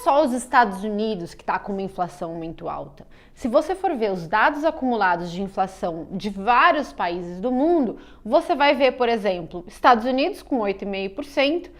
só os Estados Unidos que está com uma inflação muito alta. Se você for ver os dados acumulados de inflação de vários países do mundo, você vai ver, por exemplo, Estados Unidos com 8,5%,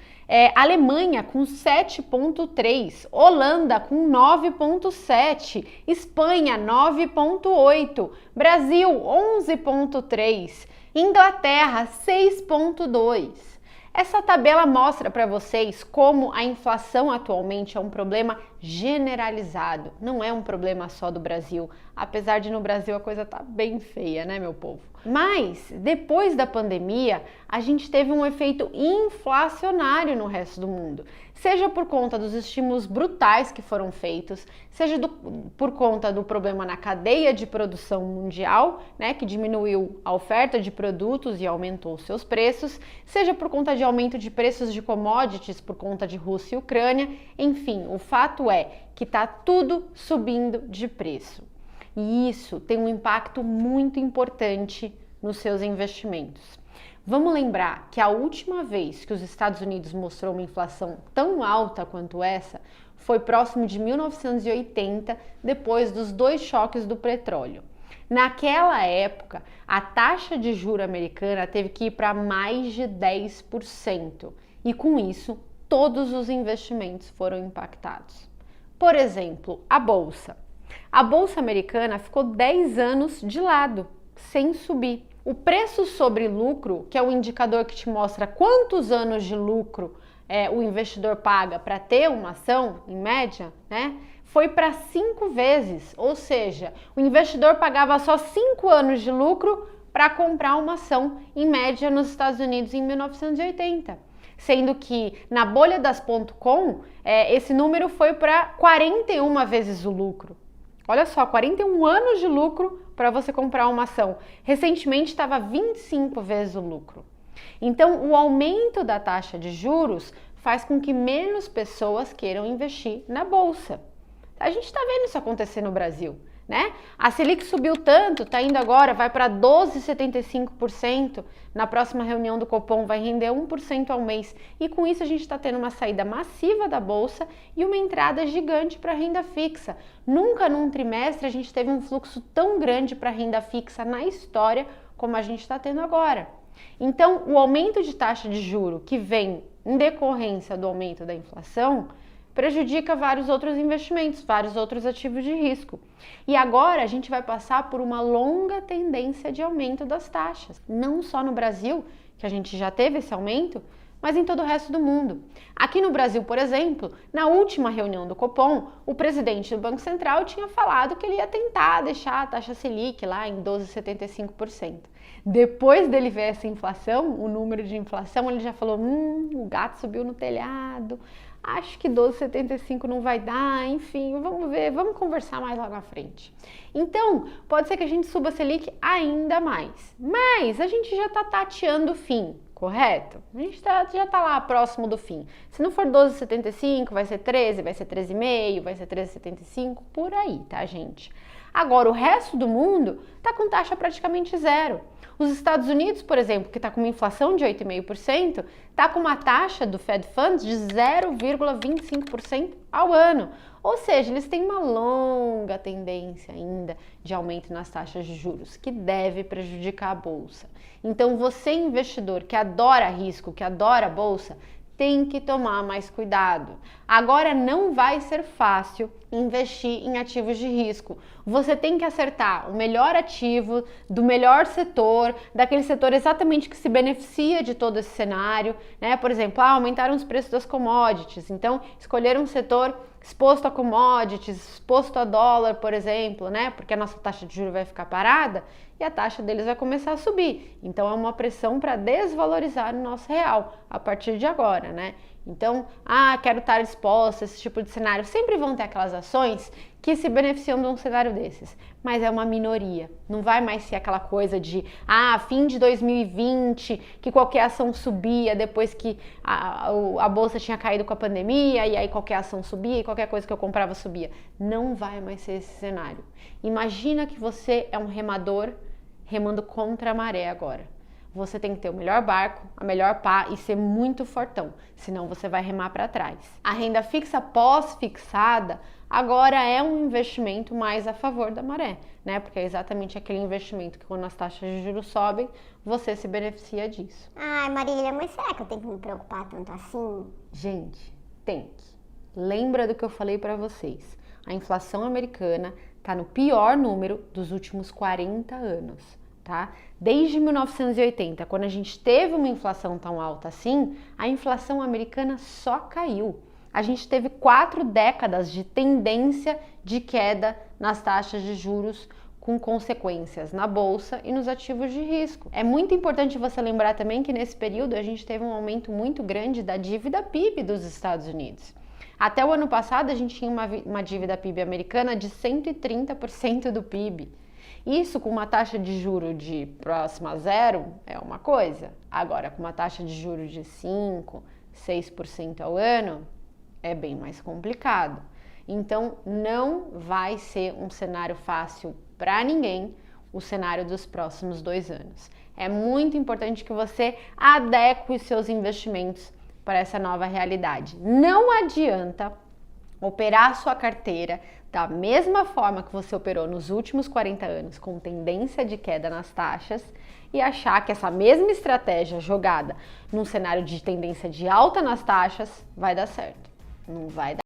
Alemanha com 7,3%, Holanda com 9,7%, Espanha 9,8%, Brasil 11,3%, Inglaterra 6,2%. Essa tabela mostra para vocês como a inflação atualmente é um problema generalizado, não é um problema só do Brasil, apesar de no Brasil a coisa tá bem feia, né, meu povo? Mas depois da pandemia, a gente teve um efeito inflacionário no resto do mundo, seja por conta dos estímulos brutais que foram feitos, seja por conta do problema na cadeia de produção mundial, né, que diminuiu a oferta de produtos e aumentou seus preços, seja por conta de aumento de preços de commodities por conta de Rússia e Ucrânia, enfim, o fato é que está tudo subindo de preço. E isso tem um impacto muito importante nos seus investimentos. Vamos lembrar que a última vez que os Estados Unidos mostrou uma inflação tão alta quanto essa foi próximo de 1980, depois dos 2 choques do petróleo. Naquela época, a taxa de juros americana teve que ir para mais de 10% e com isso todos os investimentos foram impactados. Por exemplo, a bolsa. A bolsa americana ficou 10 anos de lado, sem subir. O preço sobre lucro, que é o indicador que te mostra quantos anos de lucro o investidor paga para ter uma ação, em média, né, foi para 5 vezes. Ou seja, o investidor pagava só 5 anos de lucro para comprar uma ação, em média, nos Estados Unidos em 1980. Sendo que na bolha das .com, esse número foi para 41 vezes o lucro. Olha só, 41 anos de lucro para você comprar uma ação. Recentemente estava 25 vezes o lucro. Então, o aumento da taxa de juros faz com que menos pessoas queiram investir na bolsa. A gente está vendo isso acontecer no Brasil, né? A Selic subiu tanto, está indo agora, vai para 12,75%. Na próxima reunião do Copom vai render 1% ao mês. E com isso a gente está tendo uma saída massiva da bolsa e uma entrada gigante para renda fixa. Nunca num trimestre a gente teve um fluxo tão grande para renda fixa na história como a gente está tendo agora. Então, o aumento de taxa de juro que vem em decorrência do aumento da inflação prejudica vários outros investimentos, vários outros ativos de risco. E agora a gente vai passar por uma longa tendência de aumento das taxas, não só no Brasil, que a gente já teve esse aumento, mas em todo o resto do mundo. Aqui no Brasil, por exemplo, na última reunião do Copom, o presidente do Banco Central tinha falado que ele ia tentar deixar a taxa Selic lá em 12,75%. Depois dele ver essa inflação, o número de inflação, ele já falou, o gato subiu no telhado, acho que 12,75 não vai dar, enfim, vamos ver, vamos conversar mais lá na frente. Então, pode ser que a gente suba a Selic ainda mais, mas a gente já está tateando o fim, correto? A gente já está lá próximo do fim. Se não for 12,75, vai ser 13, vai ser 13,5, vai ser 13,75, por aí, tá, gente? Agora, o resto do mundo está com taxa praticamente zero. Os Estados Unidos, por exemplo, que está com uma inflação de 8,5%, está com uma taxa do Fed Funds de 0,25% ao ano. Ou seja, eles têm uma longa tendência ainda de aumento nas taxas de juros, que deve prejudicar a bolsa. Então, você, investidor que adora risco, que adora a bolsa, tem que tomar mais cuidado. Agora não vai ser fácil investir em ativos de risco. Você tem que acertar o melhor ativo, do melhor setor, daquele setor exatamente que se beneficia de todo esse cenário, né? Por exemplo, aumentaram os preços das commodities, então escolher um setor exposto a commodities, exposto a dólar, por exemplo, né? Porque a nossa taxa de juros vai ficar parada e a taxa deles vai começar a subir. Então é uma pressão para desvalorizar o nosso real a partir de agora, né? Então, quero estar exposto a esse tipo de cenário. Sempre vão ter aquelas ações que se beneficiam de um cenário desses, mas é uma minoria. Não vai mais ser aquela coisa de, fim de 2020, que qualquer ação subia depois que a bolsa tinha caído com a pandemia, e aí qualquer ação subia e qualquer coisa que eu comprava subia. Não vai mais ser esse cenário. Imagina que você é um remador remando contra a maré agora. você tem que ter o melhor barco, a melhor pá e ser muito fortão, senão você vai remar para trás. A renda fixa pós-fixada agora é um investimento mais a favor da maré, né? Porque é exatamente aquele investimento que quando as taxas de juros sobem, você se beneficia disso. Ai, Marília, mas será que eu tenho que me preocupar tanto assim? Gente, tem que. Lembra do que eu falei para vocês. A inflação americana está no pior número dos últimos 40 anos, tá? Desde 1980, quando a gente teve uma inflação tão alta assim, a inflação americana só caiu. A gente teve 4 décadas de tendência de queda nas taxas de juros, com consequências na bolsa e nos ativos de risco. É muito importante você lembrar também que nesse período a gente teve um aumento muito grande da dívida PIB dos Estados Unidos. Até o ano passado a gente tinha uma dívida PIB americana de 130% do PIB. Isso com uma taxa de juro de próxima a zero é uma coisa. Agora, com uma taxa de juros de 5%, 6% ao ano, é bem mais complicado. Então, não vai ser um cenário fácil para ninguém o cenário dos próximos 2 anos. É muito importante que você adeque os seus investimentos para essa nova realidade. Não adianta operar a sua carteira da mesma forma que você operou nos últimos 40 anos, com tendência de queda nas taxas, e achar que essa mesma estratégia jogada num cenário de tendência de alta nas taxas vai dar certo. Não vai dar.